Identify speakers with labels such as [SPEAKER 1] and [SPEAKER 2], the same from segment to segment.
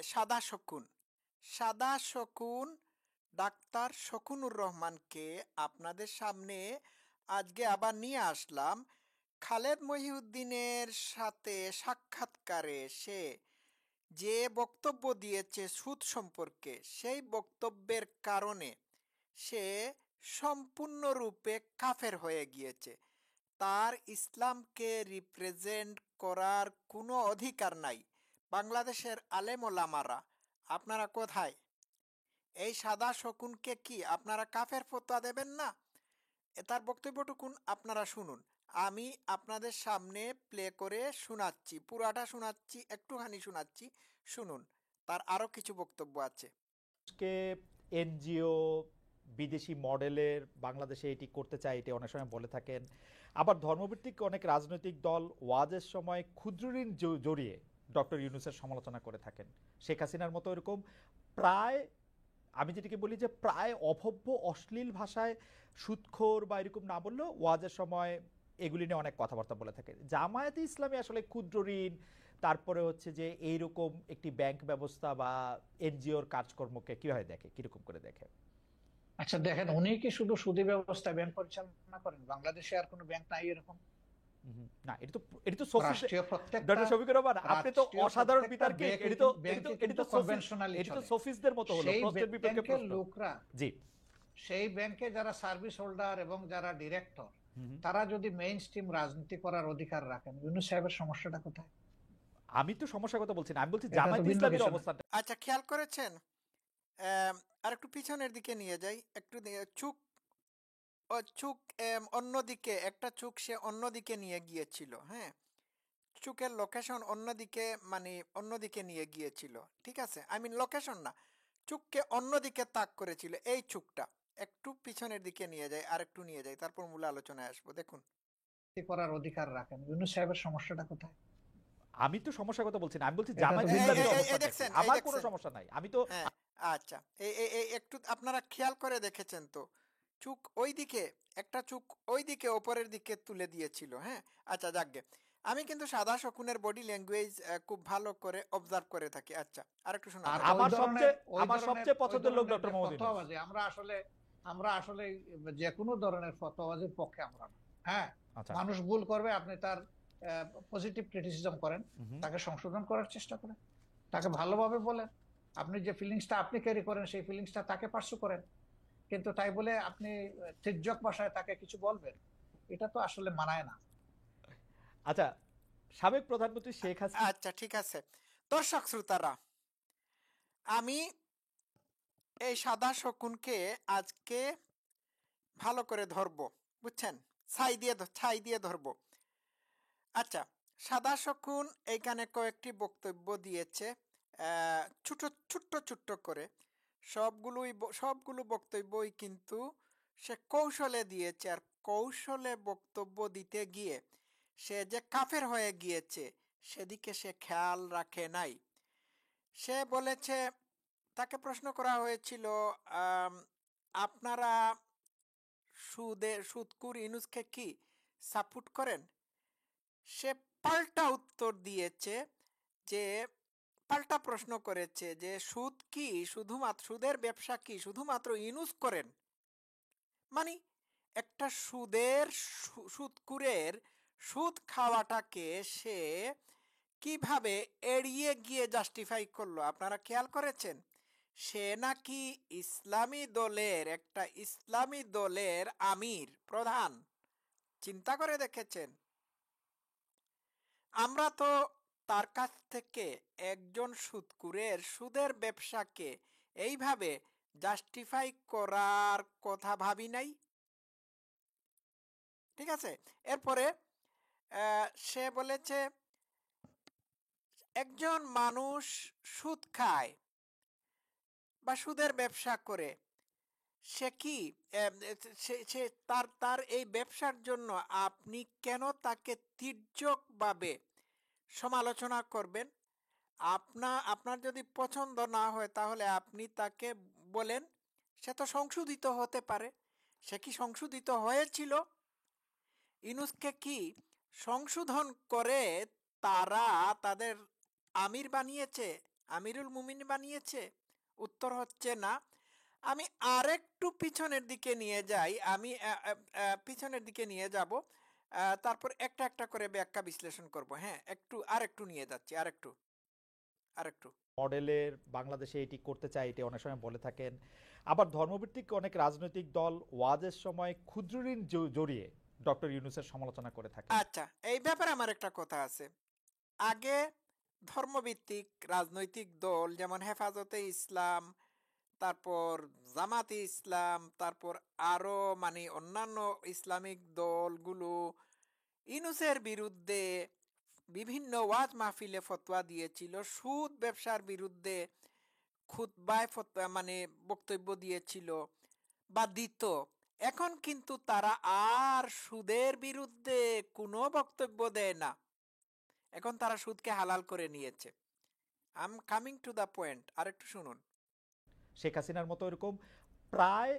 [SPEAKER 1] সাদা শকুন। সাদা শকুন ডাক্তার শকুনুর রহমানকে আপনাদের সামনে আজকে আবার নিয়ে আসলাম। খালেদ মহিউদ্দিনের সাথে সাক্ষাৎকারে সে যে বক্তব্য দিয়েছে সুদ সম্পর্কে, সেই বক্তব্যের কারণে সে সম্পূর্ণরূপে কাফের হয়ে গিয়েছে। তার ইসলামকে রিপ্রেজেন্ট করার কোনো অধিকার নাই। বাংলাদেশের আলেম ওলামারা আপনারা কোথায়? এই সাদা শকুনকে কি আপনারা কাফের ফতোয়া দেবেন না? তার বক্তব্যটুকুন আপনারা শুনুন। আমি আপনাদের সামনে প্লে করে শোনাচ্ছি, পুরাটা শোনাচ্ছি, একটুখানি শোনাচ্ছি, শুনুন। তার আরো কিছু বক্তব্য আছে।
[SPEAKER 2] কে এনজিও বিদেশি মডেলের বাংলাদেশে এটি করতে চায়, এটি অনেক সময় বলে থাকেন। আবার ধর্মভিত্তিক অনেক রাজনৈতিক দল ওয়াজের সময় ক্ষুদ্র ঋণ জড়িয়ে ডক্টর ইউনূসের সমালোচনা করে থাকেন। শেখ হাসিনার মতো এরকম প্রায়, আমি যেটিকে বলি যে প্রায় অভব্য অশ্লীল ভাষায় সুদখোর বা এরকম না বললেও ওয়াজের সময় এগুলি নিয়ে অনেক কথাবার্তা বলে থাকে। জামায়াতে ইসলামী আসলে ক্ষুদ্র ঋণ, তারপরে হচ্ছে যে এইরকম একটি ব্যাংক ব্যবস্থা বা এনজিওর কাজকর্মকে কিভাবে দেখে, কিরকম করে দেখে?
[SPEAKER 3] আচ্ছা দেখেন, উনি কি শুধু সুদী ব্যবস্থা ব্যাংক পরিচালনা করেন? বাংলাদেশে আর কোনো ব্যাংক নাই এরকম।
[SPEAKER 2] না, এটা তো সফিস।
[SPEAKER 3] রাষ্ট্রীয় প্রত্যেকটা
[SPEAKER 2] ডক্টর শফিকুর রহমান, আপনি তো অসাধারণ বিতর্কে, এটা তো সফিসদের মতো হলো, প্রশ্নের বিপক্ষে প্রশ্ন।
[SPEAKER 3] লোকরা,
[SPEAKER 2] জি,
[SPEAKER 3] সেই ব্যাংকে যারা সার্ভিস হোল্ডার এবং যারা ডিরেক্টর, তারা যদি মেইন স্ট্রিম রাজনীতি করার অধিকার রাখেন, ইউনূস সাহেবের সমস্যাটা কোথায়?
[SPEAKER 2] আমি তো সমস্যার কথা বলছি না, আমি বলছি জামায়াতে ইসলামীর অবস্থানটা।
[SPEAKER 1] আচ্ছা, খেয়াল করেছেন? আর একটু পিছনের দিকে নিয়ে যাই, একটু চুক চুক অন্যদিকে, একটা চুক সে অন্যদিকে নিয়ে গিয়েছিল। হ্যাঁ, চুকের লোকেশন অন্যদিকে, মানে অন্যদিকে নিয়ে গিয়েছিল। ঠিক আছে, আই মিন লোকেশন না, চুককে অন্যদিকে তাক করেছিল। এই চুকটা একটু পিছনের দিকে নিয়ে যায়, আর একটু নিয়ে যায়, তারপর মূল আলোচনায় আসবো। দেখুন,
[SPEAKER 3] করার অধিকার রাখেন, ইউনূস সাহেবের সমস্যাটা কোথায়?
[SPEAKER 2] আমি তো সমস্যার কথা বলছি না, আমি বলছি জামায়াতে ইসলামীর অবস্থা। আমার কোনো সমস্যা নাই, আমি তো।
[SPEAKER 1] আচ্ছা, এই একটু আপনারা খেয়াল করে দেখেছেন তো, চুক ওই দিকে, একটা চুক ওই দিকে ওপরের দিকে তুলে দিয়েছিল। হ্যাঁ, আচ্ছা যাকগে, আমি কিন্তু সাদা শকুনের বডি ল্যাঙ্গুয়েজ খুব ভালো করে অবজার্ভ করে থাকি। আচ্ছা, আর একটু শোনা।
[SPEAKER 2] আমার সবচেয়ে পছন্দের লোক ডক্টর মোহাম্মদ ইউনূস।
[SPEAKER 3] আমরা আসলে যে কোনো ধরনের ফতোয়াবাজির পক্ষে আমরা না। হ্যাঁ, মানুষ ভুল করবে, আপনি তার পজিটিভ ক্রিটিসিজম করেন, তাকে সংশোধন করার চেষ্টা করেন, তাকে ভালোভাবে বলেন। আপনি যে ফিলিংসটা আপনি ক্যারি করেন, সেই ফিলিংসটা তাকে পার্সু করেন। কিন্তু তাই বলে আপনি তির্যক ভাষায় তাকে কিছু বলবেন, এটা তো আসলে মানায় না।
[SPEAKER 2] আচ্ছা, সাবেক প্রধানমন্ত্রী শেখ হাসিনা।
[SPEAKER 1] আচ্ছা ঠিক আছে, দর্শক শ্রোতারা, আমি এই সাদা শকুনকে আজকে ভালো করে ধরবো, বুঝছেন? ছাই দিয়ে ধরবো। আচ্ছা, সাদা শকুন এইখানে কয়েকটি বক্তব্য দিয়েছে, ছোট ছোট্ট ছোট্ট করে। সবগুলো বক্তব্যই কিন্তু সে কৌশলে দিয়েছে, আর কৌশলে বক্তব্য দিতে গিয়ে সে যে কাফের হয়ে গিয়েছে সেদিকে সে খেয়াল রাখে নাই। সে বলেছে, তাকে প্রশ্ন করা হয়েছিল, আপনারা সুদখোর ইউনূসকে কি সাপোর্ট করেন? সে পাল্টা উত্তর দিয়েছে, যে পাল্টা প্রশ্ন করেছে যে সুদ কি শুধুমাত্র, সুদের ব্যবসা কি শুধুমাত্র ইউনূস করেন? মানে একটা সুদখোরের সুদ খাওয়াটাকে সে কিভাবে এড়িয়ে গিয়ে জাস্টিফাই করলো আপনারা খেয়াল করেছেন? সে নাকি ইসলামী দলের আমির, প্রধান। চিন্তা করে দেখেছেন? আমরা তো তার কাছ থেকে একজন সুদখোরের সুদের ব্যবসাকে এইভাবে জাস্টিফাই করার কথা ভাবি নাই। ঠিক আছে, এরপরে সে বলেছে, একজন মানুষ সুদ খায় বা সুদের ব্যবসা করে, সে কি সে তার এই ব্যবসার জন্য আপনি কেন তাকে তির্যকভাবে সমালোচনা করবেন? আপনার যদি পছন্দ না হয় তাহলে আপনি তাকে বলেন, সে তো সংশোধিত হতে পারে। সে কি সংশোধিত হয়েছিল? ইউনূসকে কি সংশোধন করে তারা তাদের আমির বানিয়েছে? আমিরুল মুমিন বানিয়েছে? উত্তর হচ্ছে না। আমি আরেকটু পিছনের দিকে নিয়ে যাই, আমি পিছনের দিকে নিয়ে যাব, তারপর একটা একটা করে ব্যাখ্যা বিশ্লেষণ করব। হ্যাঁ, আরেকটু নিয়ে যাচ্ছি, আরেকটু আরেকটু
[SPEAKER 2] মডেলের বাংলাদেশে এটি করতে চায় এটি অনেক সময় বলে থাকেন। আবার ধর্মভিত্তিক অনেক রাজনৈতিক দল ওয়াজের সময় ক্ষুদ্র ঋণ জড়িয়ে ডক্টর ইউনূসের সমালোচনা করে থাকে।
[SPEAKER 1] আচ্ছা, এই ব্যাপারে আমার একটা কথা আছে। আগে ধর্মভিত্তিক রাজনৈতিক দল যেমন হেফাজতে ইসলাম, তারপর জামাতে ইসলাম, তারপর আরো মানে অন্যান্য ইসলামিক দলগুলো ইউনূসের বিরুদ্ধে বিভিন্ন ওয়াজ মাহফিলে ফতোয়া দিয়েছিল, সুদ ব্যবসার বিরুদ্ধে খুতবায় ফতোয়া মানে বক্তব্য দিয়েছিল বা দিত। এখন কিন্তু তারা আর সুদের বিরুদ্ধে কোনো বক্তব্য দেয় না, এখন তারা সুদকে হালাল করে নিয়েছে। I am coming to the point, আরেকটু শুনুন।
[SPEAKER 2] শেখ হাসিনার মতো এরকম প্রায়,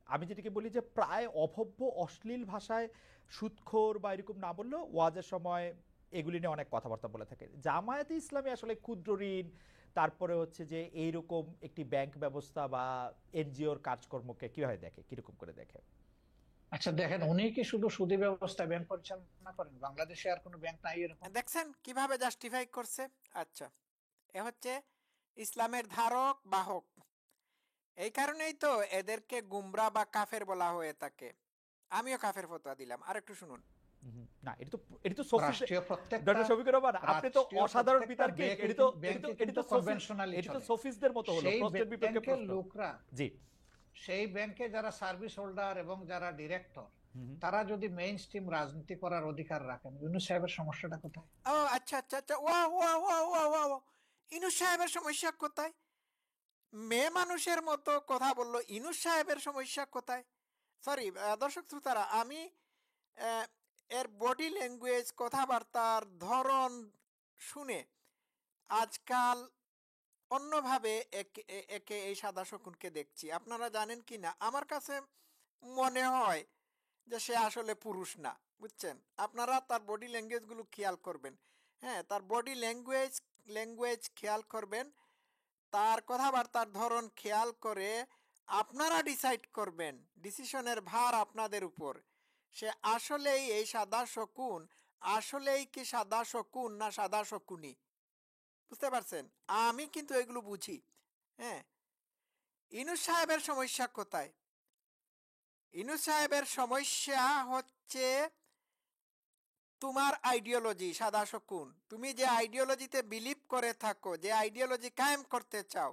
[SPEAKER 2] আমি যেটাকে বলি যে প্রায় অভব্য অশ্লীল ভাষায় সুদখোর বা এরকম না বললেও ওয়াজের সময় এগুলি নিয়ে অনেক কথাবার্তা বলে থাকে। জামায়াতে ইসলামী আসলে ক্ষুদ্র ঋণ, তারপরে হচ্ছে যে এইরকম একটি ব্যাংক ব্যবস্থা বা এনজিওর কাজকর্মকে কিভাবে দেখে, কিরকম করে দেখে?
[SPEAKER 3] আচ্ছা দেখেন, উনি কি শুধু সুদী ব্যবস্থা ব্যাংক পরিচালনা করেন? বাংলাদেশে আর কোনো ব্যাংক নাই এরকম?
[SPEAKER 1] দেখছেন কিভাবে জাস্টিফাই করছে। আচ্ছা, এ হচ্ছে ইসলামের ধারক বাহক, এই কারণেই তো এদেরকে গুমরা বা কাফের বলা হয়ে থাকে। আমিও কাফের ফতোয়া দিলাম, আরেকটু শুনুন।
[SPEAKER 2] না, এটা তো সফিস,
[SPEAKER 3] রাষ্ট্রীয় প্রত্যেকটা
[SPEAKER 2] ডক্টর শফিকুর রহমান আপনি তো
[SPEAKER 3] রাষ্ট্রীয়
[SPEAKER 2] অসাধারণ
[SPEAKER 3] প্রত্যেকটা
[SPEAKER 2] বিতার্কিক।
[SPEAKER 3] ব্যাংকে কিন্তু কনভেনশনালি
[SPEAKER 2] এটা তো
[SPEAKER 3] চলে।
[SPEAKER 2] সফিসদের মতো হলো,
[SPEAKER 3] সেই
[SPEAKER 2] প্রশ্নের বিপক্ষে
[SPEAKER 3] ব্যাংকের
[SPEAKER 2] প্রশ্ন।
[SPEAKER 3] লোকরা,
[SPEAKER 2] জি।
[SPEAKER 3] সেই ব্যাংকে যারা সার্ভিস হোল্ডার এবং যারা ডিরেক্টর,
[SPEAKER 2] হুম।
[SPEAKER 3] তারা যদি মেইন স্ট্রিম রাজনীতি করার অধিকার রাখেন, ইউনূস সাহেবের সমস্যাটা কোথায়?
[SPEAKER 1] ও আচ্ছা আচ্ছা আচ্ছা, ওয়া ওয়া ওয়া ওয়া ওয়া ওয়া। ইনুস সাহেবের সমস্যা কোথায়? মেয়ে মানুষের মতো কথা বললো, ইনুস সাহেবের সমস্যা কোথায়? সরি দর্শক শ্রোতারা, আমি আহ, এর বডি ল্যাঙ্গুয়েজ, কথাবার্তার ধরন শুনে আজকাল অন্যভাবে একে একে এই সাদা শকুনকে দেখছি। আপনারা জানেন কি না, আমার কাছে মনে হয় যে সে আসলে পুরুষ না, বুঝছেন? আপনারা তার বডি ল্যাঙ্গুয়েজগুলো খেয়াল করবেন। হ্যাঁ, তার বডি ল্যাঙ্গুয়েজ খেয়াল করবেন, তার কথাবার্তার ধরন খেয়াল করে আপনারা ডিসাইড করবেন, ডিসিশনের ভার আপনাদের উপর। সে আসলেই এই সাদা শকুন, আসলেই কি সাদা শকুন না সাদা শকুনি, বুঝতে পারছেন? আমি কিন্তু এগুলো বুঝি। হ্যাঁ, ইনুস সাহেবের সমস্যা কোথায়? ইনুস সাহেবের সমস্যা হচ্ছে তোমার আইডিওলজি। সাদা শকুন, তুমি যে আইডিওলজিতে বিলিভ করে থাকো, যে আইডিওলজি কায়েম করতে চাও,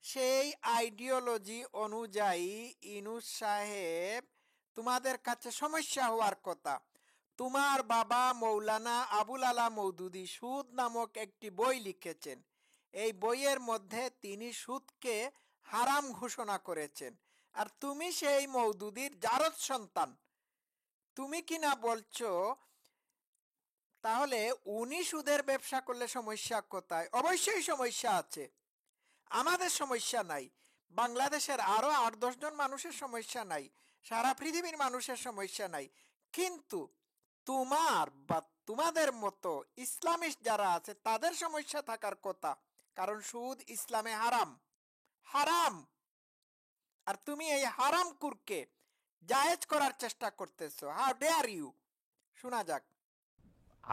[SPEAKER 1] সেই আইডিওলজি অনুযায়ী ইনুস সাহেব তোমাদের কাছে সমস্যা হওয়ার কথা। তোমার বাবা মৌলানা আবুল আলা মওদুদি সুদ নামক একটি বই লিখেছেন। এই বইয়ের মধ্যে তিনি সুদকে হারাম ঘোষণা করেছেন, আর তুমি সেই মওদুদির জারদ সন্তান। তুমি কিনা বলছো, তাহলে উনি সুদের ব্যবসা করলে সমস্যা কোথায়? অবশ্যই সমস্যা আছে, আমাদের সমস্যা নাই, বাংলাদেশের আরো 8-10 জন মানুষের সমস্যা নাই, সারা পৃথিবীর মানুষের সমস্যা নাই। কিন্তু তোমার বা তোমাদের মতো ইসলামিস্ট যারা আছে তাদের সমস্যা থাকার কথা, কারণ সুদ ইসলামে হারাম। হারাম। আর তুমি এই হারাম কুরকে জায়েজ করার চেষ্টা করতেছো। How dare you. শোনা যাক।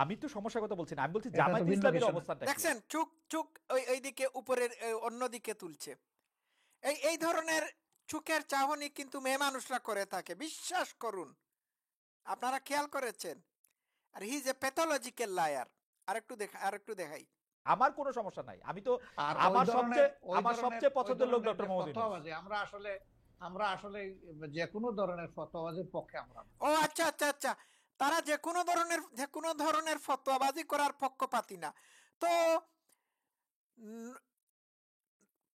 [SPEAKER 2] আমি তো সমস্যার কথা বলছি না, আমি বলছি
[SPEAKER 3] এটা তো
[SPEAKER 2] জামায়াত
[SPEAKER 3] ভিন্ন
[SPEAKER 2] ইসলামের
[SPEAKER 3] কিছু না।
[SPEAKER 2] অবস্থানটা কি?
[SPEAKER 1] দেখছেন, চুক চুক ওইদিকে উপরের অন্যদিকে তুলছে। এই ধরনের চুকের চাহনি কিন্তু মেয়ে মানুষরা করে থাকে, বিশ্বাস করুন। আপনারা খেয়াল করেছেন? আর he is a pathological liar. আরেকটু দেখাই।
[SPEAKER 2] আমার কোনো সমস্যা নাই, আমি তো
[SPEAKER 3] আর
[SPEAKER 2] আমার সবচেয়ে পছন্দের লোক ডক্টর মোহাম্মদ ইউনূস।
[SPEAKER 3] ফতোয়াবাজি, আমরা আসলে যে কোনো ধরনের ফতোয়াবাজির পক্ষে আমরা না।
[SPEAKER 1] ও আচ্ছা আচ্ছা আচ্ছা, তারা যে কোনো ধরনের ফতোয়াবাজি করার পক্ষপাতী না। তো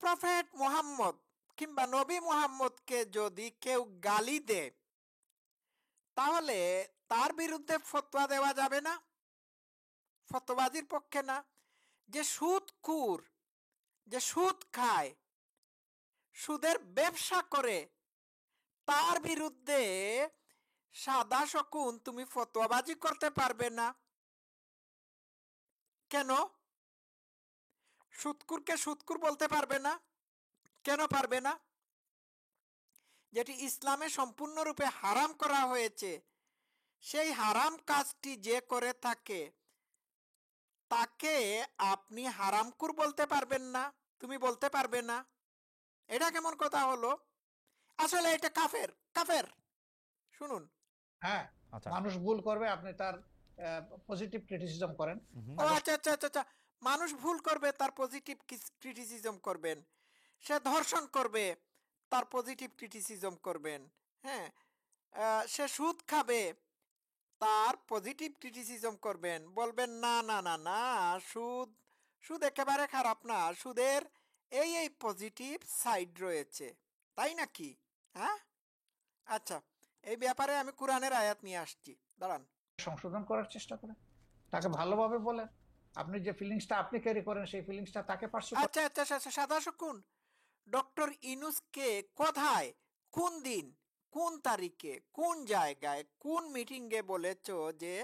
[SPEAKER 1] প্রফেট মুহাম্মদ কিংবা নবী মুহাম্মদকে যদি কেউ গালি দেয়, তাহলে তার বিরুদ্ধে ফতোয়া দেওয়া যাবে না, ফতোয়াবাজির পক্ষে না। যে সুদখোর, যে সুদ খায়, সুদের ব্যবসা করে, তার বিরুদ্ধে সাদা শকুন তুমি ফতোয়াবাজি করতে পারবে না। কেন? সুৎকুরকে সুৎকুর বলতে পারবে না। কেন পারবে না? যেটি ইসলামে সম্পূর্ণরূপে হারাম করা হয়েছে, সেই হারাম কাজটি যে করে থাকে তাকে আপনি হারামকুর বলতে পারবেন না, তুমি বলতে পারবে না। এটা কেমন কথা হলো? আসলে এটা কাফের, কাফের। শুনুন।
[SPEAKER 3] হ্যাঁ,
[SPEAKER 2] আচ্ছা।
[SPEAKER 3] মানুষ ভুল করবে, আপনি তার পজিটিভ ক্রিটিসিজম করেন।
[SPEAKER 1] ও আচ্ছা আচ্ছা আচ্ছা আচ্ছা, মানুষ ভুল করবে তার পজিটিভ ক্রিটিসিজম করবেন, সে ধর্ষণ করবে তার পজিটিভ ক্রিটিসিজম করবেন, হ্যাঁ, সে সুদ খাবে তার পজিটিভ ক্রিটিসিজম করবেন, বলবেন না না না না, সুদ সুদ একেবারে খারাপ না, সুদের এই এই পজিটিভ সাইড রয়েছে, তাই নাকি? হ্যাঁ, আচ্ছা, এই ব্যাপারে আমি কোরআনের আয়াত নিয়ে আসছি, দাঁড়ান।
[SPEAKER 3] সংশোধন করার চেষ্টা করেন, তাকে ভালোভাবে বলেন, আপনি যে ফিলিংসটা আপনি ক্যারি করেন সেই ফিলিংসটা তাকে পার্সু করেন।
[SPEAKER 1] আচ্ছা আচ্ছা আচ্ছা, সাদা শকুন, ডক্টর ইনুসকে কোথায়, কোন দিন, কোন তারিখে, কোন জায়গায়, কোন মিটিংয়ে বলেছ যে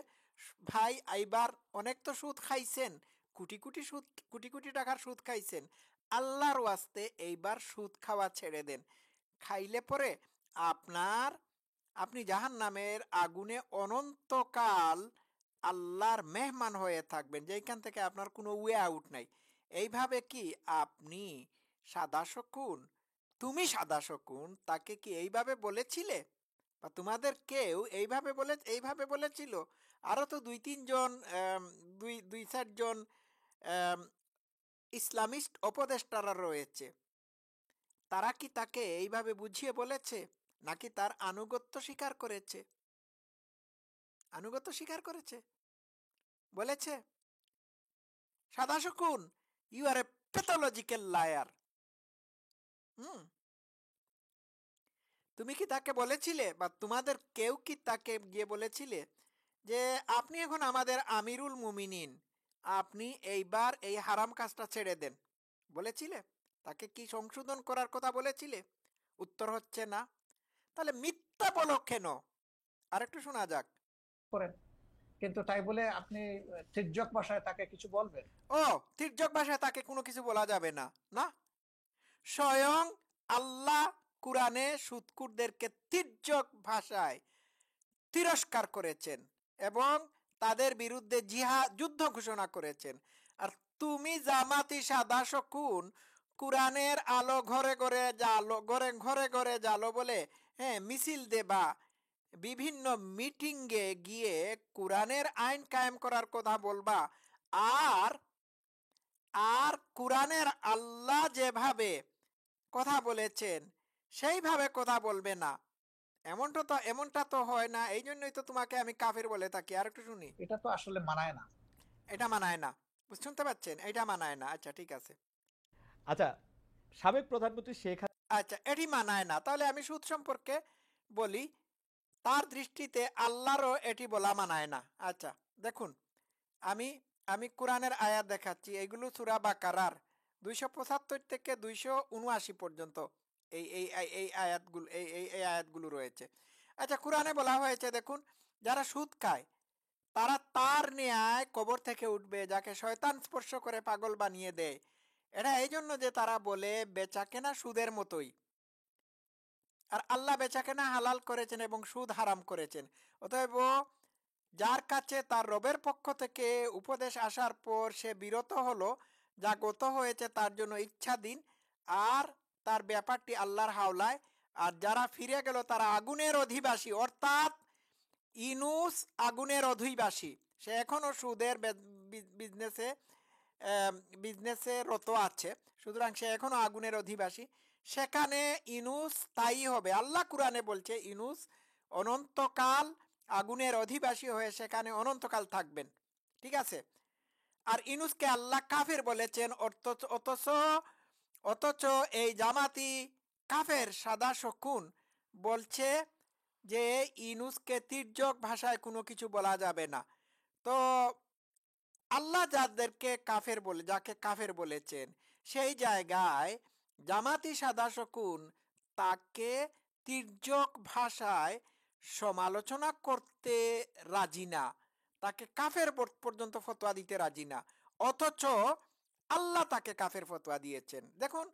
[SPEAKER 1] ভাই এইবার অনেক তো সুদ খাইছেন, কোটি কোটি সুদ, কোটি কোটি টাকার সুদ খাইছেন, আল্লাহর ওয়াস্তে এইবার সুদ খাওয়া ছেড়ে দেন, খাইলে পরে আপনার, আপনি জাহান্নামের আগুনে অনন্তকাল আল্লাহর মেহমান হয়ে থাকবেন, যেখান থেকে আপনার কোনো ওয়ে আউট নাই। এইভাবে কি আপনি, সাদা শকুন, তুমি সাদা শকুন, তাকে কি এইভাবে বলেছিলে, বা তোমাদের কেউ এইভাবে বলেছিল? আরো তো দুই তিনজন, দুই দুই চারজন ইসলামিস্ট উপদেষ্টারা রয়েছে, তারা কি তাকে এইভাবে বুঝিয়ে বলেছে, নাকি তার আনুগত্য স্বীকার করেছে? আনুগত্য স্বীকার করেছে, বলেছে। সাদা শকুন, you are a pathological liar. হুম, তুমি কি তাকে বলেছিলে, বা তোমাদের কেউ কি তাকে গিয়ে বলেছিলে যে আপনি এখন আমাদের আমিরুল মুমিনিন, আপনি এইবার এই হারাম কাজটা ছেড়ে দেন, বলেছিলে? তাকে কি সংশোধন করার কথা বলেছিলে? উত্তর হচ্ছে না। তাহলে মিথ্যা বলো কেন? আরেকটু শোনা যাক।
[SPEAKER 3] করেন, কিন্তু তাই বলে আপনি তির্যক ভাষায় তাকে কিছু বলবেন?
[SPEAKER 1] ও, তির্যক ভাষায় তাকে কোনো কিছু বলা যাবে না, না। স্বয়ং আল্লাহ কুরআনে সুৎকুরদেরকে তির্যক ভাষায় তিরস্কার করেছেন এবং তাদের বিরুদ্ধে যুদ্ধ ঘোষণা করেছেন। আর তুমি জামাতি সাদা শকুন, কুরআনের আলো ঘরে ঘরে জালো, ঘরে ঘরে ঘরে জালো বলে, হ্যাঁ, মিছিল দেবা, বিভিন্ন মিটিংয়ে গিয়ে কুরআনের আইন কায়েম করার কথা বলবা, আর আর কুরআনের আল্লাহ যেভাবে কথা বলেছেন সেইভাবে কথা বলবে না। এমনটা তো হয় না, এই জন্যই তো তোমাকে আমি কাফের বলে থাকি। আর একটু শুনি।
[SPEAKER 3] এটা তো আসলে মানায় না।
[SPEAKER 1] এটা মানায় না, শুনতে পাচ্ছেন? এটা মানায় না। আচ্ছা ঠিক আছে।
[SPEAKER 2] আচ্ছা, সাবেক প্রধানমন্ত্রী শেখ
[SPEAKER 1] আচ্ছা, এটি মানায় না, তাহলে আমি সুদ সম্পর্কে বলি। তার দৃষ্টিতে আল্লাহরও এটি বলা মানায় না। আচ্ছা দেখুন, আমি আমি কোরআনের আয়াত দেখাচ্ছি, এগুলো সূরা বাকারার 275 থেকে 279 পর্যন্ত এই এই এই এই আয়াতগুলো, এই আয়াতগুলো রয়েছে। আচ্ছা, কোরআনে বলা হয়েছে, দেখুন, যারা সুদ খায় তারা তার ন্যায় কবর থেকে উঠবে, যাকে শয়তান স্পর্শ করে পাগল বানিয়ে দেয়। এটা এই জন্য যে তারা বলে বেচাকেনা সুদের মতোই, আর আল্লাহ বেচাকেনা হালাল করেছেন এবং সুদ হারাম করেছেন। অতএব যার কাছে তার রবের পক্ষ থেকে উপদেশ আসার পর সে বিরত হলো, যা গত হয়েছে তার জন্য ইচ্ছাধীন, আর তার ব্যাপারটি আল্লাহর হাওলায়। আর যারা ফিরে গেল তারা আগুনের অধিবাসী, অর্থাৎ ইনুস আগুনের অধিবাসী, সে এখনো সুদের বিজনেসে বিজনেসে রত আছে, সুতরাং সে এখনো আগুনের অধিবাসী। সেখানে ইনুস স্থায়ী হবে। আল্লাহ কুরআনে বলছে ইনুস অনন্তকাল আগুনের অধিবাসী হয়ে সেখানে অনন্তকাল থাকবেন, ঠিক আছে। আর ইনুসকে আল্লাহ কাফের বলেছেন, অথচ অথচ এই জামাতি কাফের সাদা শকুন বলছে যে ইনুসকে তির্যক ভাষায় কোনো কিছু বলা যাবে না। তো আল্লাহ যাদেরকে কাফের বলে, যাকে কাফের বলেছেন, সেই জায়গায় জামাতি সাদা শকুন তাকে তির্যক ভাষায় সমালোচনা করতে রাজি না, তাকে কাফের পর্যন্ত ফতোয়া দিতে রাজি না। অথচ আল্লাহ তাকে কাফের ফতোয়া দিয়েছেন। দেখুন,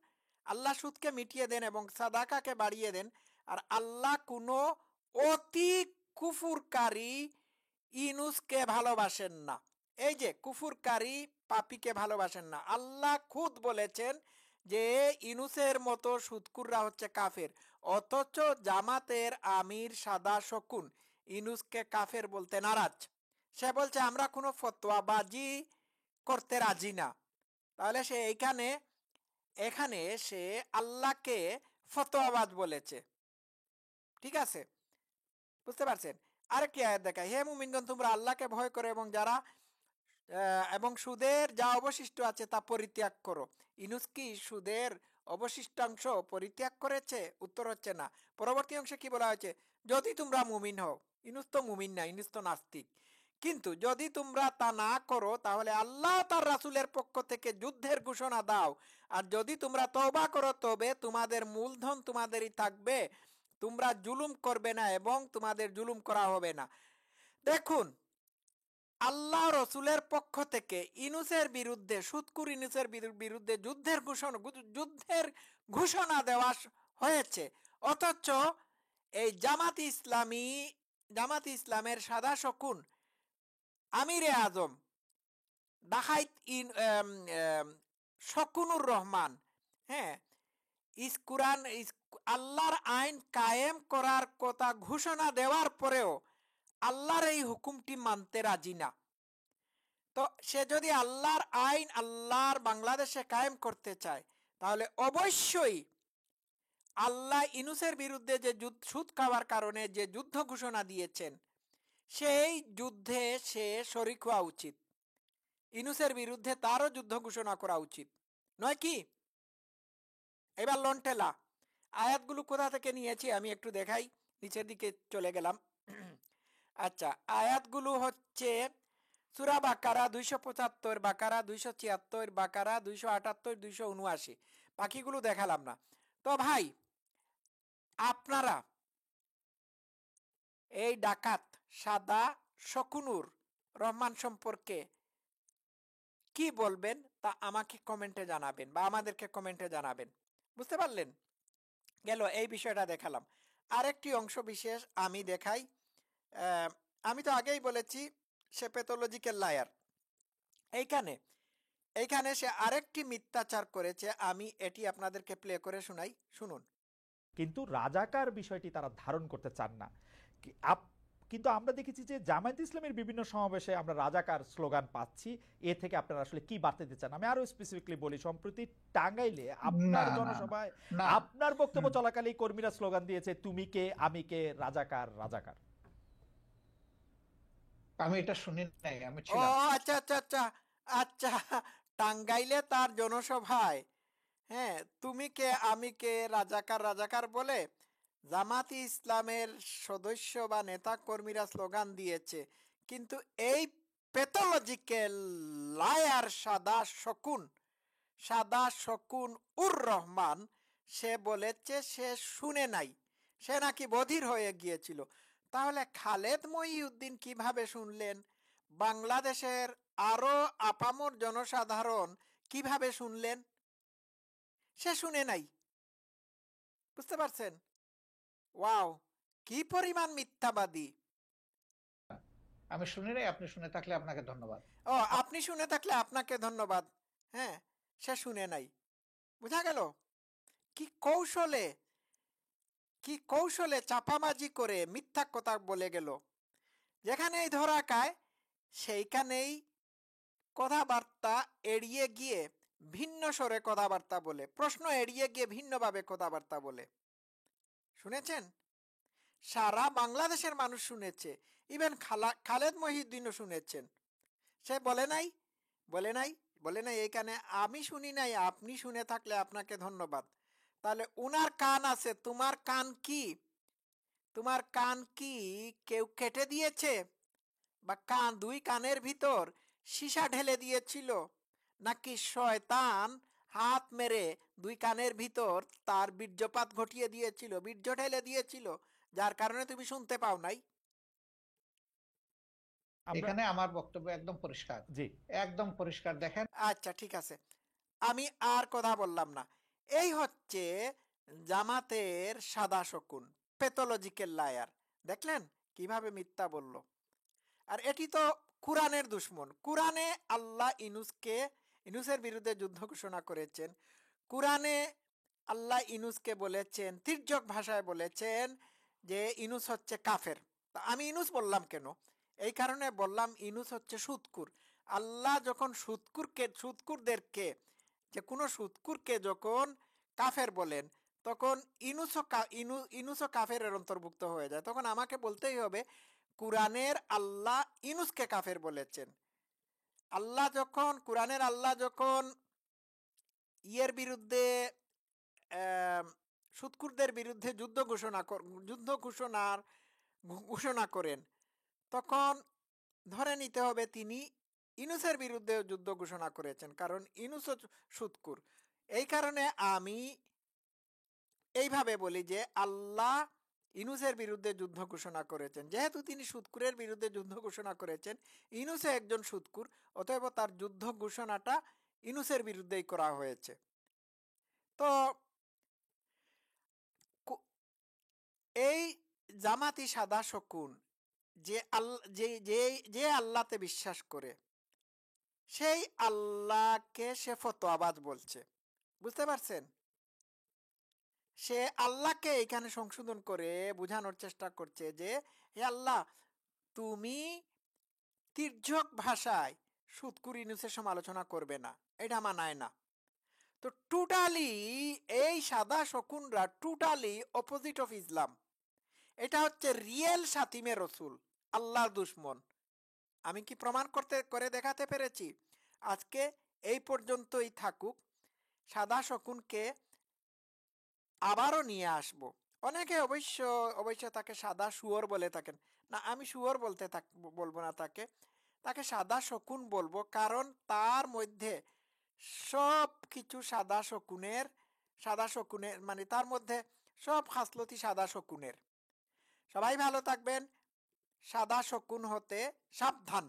[SPEAKER 1] আল্লাহ সুদকে মিটিয়ে দেন এবং সাদাকাকে বাড়িয়ে দেন, আর আল্লাহ কোনো অতি কুফুরকারী ইনুসকে ভালোবাসেন না। এই যে কুফুরকারী পাপীকে ভালোবাসেন না, আল্লাহ খুদ বলেছেন যে ইনুসের মতো সুদকুররা হচ্ছে কাফের। অথচ জামাতের আমির সাদা শকুন ইনুসকে কাফের বলতে নারাজ। সে বলছে আমরা কোনো ফতোয়াবাজি করতে রাজি না। তাহলে সে এখানে সে আল্লাহকে ফতোয়াবাজ বলেছে। ঠিক আছে, বুঝতে পারছেন? আরেকটি আয়াত দেখায়, হে মুমিনগণ তোমরা আল্লাহকে ভয় করো এবং সুদের যা অবশিষ্ট আছে তা পরিত্যাগ করো। ইনুস কি সুদের অবশিষ্টাংশ পরিত্যাগ করেছে? উত্তর হচ্ছে না। পরবর্তী অংশে কি বলা হয়েছে? যদি তোমরা মুমিন হও। ইনুস তো মুমিন না, ইনুস তো নাস্তিক। কিন্তু যদি তোমরা তা না করো তাহলে আল্লাহ তার রাসূলের পক্ষ থেকে যুদ্ধের ঘোষণা দাও, আর যদি তোমরা তওবা করো তবে তোমাদের মূলধন তোমাদেরই থাকবে, তোমরা জুলুম করবে না এবং তোমাদের জুলুম করা হবে না। দেখুন, আল্লাহ রসুলের পক্ষ থেকে ইনুসের বিরুদ্ধে, সুদকুর ইনুসের বিরুদ্ধে যুদ্ধের ঘোষণা দেওয়া হয়েছে। অথচ এই জামাত ইসলামের সাদা শকুন আমিরে আজম ডাকাইত শকুনুর রহমান, হ্যাঁ, আল্লাহর আইন কায়েম করার কথা ঘোষণা দেওয়ার পরেও আল্লাহর এই হুকুমটি মানতে রাজি না। তো সে যদি আল্লাহর আইন আল্লাহর বাংলাদেশে কায়েম করতে চায়, তাহলে অবশ্যই আল্লাহ ইনুসের বিরুদ্ধে যে সুদ খাওয়ার কারণে যে যুদ্ধ ঘোষণা দিয়েছেন, সেই যুদ্ধে সে শরিক হওয়া উচিত। ইনুসের বিরুদ্ধে তারও যুদ্ধ ঘোষণা করা উচিত, নয় কি? এবার লন্টেলা আয়াতগুলো কোথা থেকে নিয়েছি আমি একটু দেখাই, নিচের দিকে চলে গেলাম। আচ্ছা, আয়াতগুলো হচ্ছে সূরা বাকারা 275, বাকারা 276, বাকারা 278, 279। বাকিগুলো দেখালাম না। তো ভাই, আপনারা এই ডাকাত সাদা শকুনুর রহমান সম্পর্কে কি বলবেন তা আমাকে কমেন্টে জানাবেন, বা আমাদেরকে কমেন্টে জানাবেন। বুঝতে পারলেন? গেল, এই বিষয়টা দেখালাম। আরেকটি অংশ বিশেষ আমি দেখাই। আমি তো আগেই বলেছি সে প্যাথোলজিক্যাল লায়ার। এইখানে সে আরেকটি মিথ্যাচার করেছে। আমি এটি আপনাদেরকে প্লে করে শোনাই, শুনুন।
[SPEAKER 2] কিন্তু রাজাকার বিষয়টি তারা ধারণ করতে চান না। কিন্তু আমরা দেখেছি যে জামায়াত ইসলামের বিভিন্ন সমাবেশে আমরা রাজাকার স্লোগান পাচ্ছি। এ থেকে আপনারা আসলে কি বার্তা দিতে চান? আমি আরো স্পেসিফিকলি বলি, সম্প্রতি টাঙ্গাইলে আপনার জনসভায় আপনার বক্তব্য চলাকালে কর্মীরা স্লোগান দিয়েছে, তুমি কে আমি কে, রাজাকার রাজাকার।
[SPEAKER 3] আমি এটা শুনি নাই, আমি
[SPEAKER 1] ও
[SPEAKER 3] ছিলাম।
[SPEAKER 1] আচ্ছা আচ্ছা আচ্ছা আচ্ছা, টাঙ্গাইলে তার জনসভায়, হ্যাঁ, তুমি কে আমি কে, রাজাকার রাজাকার বলে জামাতি ইসলামের সদস্য বা নেতা কর্মীরা স্লোগান দিয়েছে। কিন্তু এই প্যাথোলজিক্যাল লায়ার সাদা শকুন উর রহমান, সে বলেছে সে শুনে নাই, সে নাকি বধির হয়ে গিয়েছিল। তাহলে খালেদ মহিউদ্দিন কিভাবে শুনলেন? বাংলাদেশের আরো আপামর জনসাধারণ কিভাবে শুনলেন? সে শুনে নাই। বুঝতে পারছেন? ওয়াও, কি পরিমাণ মিথ্যাবাদী!
[SPEAKER 3] আমি শুনি নাই, আপনি শুনে থাকলে আপনাকে ধন্যবাদ।
[SPEAKER 1] ও, আপনি শুনে থাকলে আপনাকে ধন্যবাদ। হ্যাঁ, সে শুনে নাই। বুঝা গেল কি কৌশলে চাপাবাজি করে মিথ্যা কথা বলে গেল। যেখানেই ধরা খায় সেইখানেই কথাবার্তা এড়িয়ে গিয়ে ভিন্ন স্বরে কথাবার্তা বলে, প্রশ্ন এড়িয়ে গিয়ে ভিন্নভাবে কথাবার্তা বলে। শুনেছেন? সারা বাংলাদেশের মানুষ শুনেছে, ইভেন খালেদ মহিউদ্দিনও শুনেছেন। সে বলে নাই এইখানে আমি শুনি নাই, আপনি শুনে থাকলে আপনাকে ধন্যবাদ। তাহলে উনার কান আছে, তোমার কান কি কেউ কেটে দিয়েছে? বা দুই কানের ভিতর সীসা ঢেলে দিয়েছিল? নাকি শয়তান হাত মেরে দুই কানের ভিতর তার বীর্যপাত ঘটিয়ে দিয়েছিল, বীর্য ঢেলে দিয়েছিল, যার কারণে তুমি শুনতে পাও নাই?
[SPEAKER 3] এখানে আমার বক্তব্য একদম পরিষ্কার।
[SPEAKER 2] জি,
[SPEAKER 3] একদম পরিষ্কার, দেখেন।
[SPEAKER 1] আচ্ছা, ঠিক আছে। আমি আর কথা বললাম না। এই হচ্ছে জামাতের সাদা শকুন, প্যাথোলজিক্যাল লায়ার। দেখলেন কিভাবে মিথ্যা বলল। আর এটি তো কুরআনের দুশ্মন। কুরআনে আল্লাহ ইনুসের বিরুদ্ধে যুদ্ধ ঘোষণা করেছেন। কুরআনে আল্লাহ ইনুসকে বলেছেন, তির্যক ভাষায় বলেছেন যে ইনুস হচ্ছে কাফের। তা আমি ইনুস বললাম কেন? এই কারণে বললাম ইনুস হচ্ছে সুদকুর। আল্লাহ যখন সুদকুরদেরকে, যে কোনো সুদকুরকে যখন কাফের বলেন, তখন ইনুসও কাফেরের অন্তর্ভুক্ত হয়ে যায়। তখন আমাকে বলতেই হবে কুরআনের আল্লাহ ইনুসকে কাফের বলেছেন। কুরআনের আল্লাহ যখন ইয়ের বিরুদ্ধে, সুদকুরদের বিরুদ্ধে ঘোষণা করেন, তখন ধরে নিতে হবে তিনি ইনুসের বিরুদ্ধে যুদ্ধ ঘোষণা করেছেন, কারণ ইনুসও সুদকুর। এই কারণে আমি এইভাবে বলি যে আল্লাহ ইনুসের বিরুদ্ধে যুদ্ধ ঘোষণা করেছেন। যেহেতু তিনি সুদকুরের বিরুদ্ধে যুদ্ধ ঘোষণা করেছেন, ইনুসে একজন সুদকুর, অতএব তার যুদ্ধ ঘোষণাটা ইনুসের বিরুদ্ধেই করা হয়েছে। তো এই জামাতি সাদা শকুন যে আল্লাহতে বিশ্বাস করে, সেই আল্লাহকে সে ফতোয়াবাজ বলছে। বুঝতে পারছেন? সে আল্লাহকে এখানে সংশোধন করে বোঝানোর চেষ্টা করছে যে হে আল্লাহ, তুমি তির্যক ভাষায় সুদকুর ইনুসের সমালোচনা করবে না, এটা মানায় না। তো টোটালি এই সাদা শকুনরা টোটালি অপোজিট অফ ইসলাম। এটা হচ্ছে রিয়েল সাতিমে রসুল, আল্লাহর দুশ্মন। আমি কি প্রমাণ করে দেখাতে পেরেছি? আজকে এই পর্যন্তই থাকুক। সাদা শকুনকে আবারও নিয়ে আসব। অনেকে অবশ্য তাকে সাদা শুয়োর বলে থাকেন। না, আমি শুয়োর বলবো না, তাকে সাদা শকুন বলবো, কারণ তার মধ্যে সব কিছু সাদা শকুনের মানে তার মধ্যে সব খাসলতি সাদা শকুনের। সবাই ভালো থাকবেন। সাদা শকুন হতে সাবধান।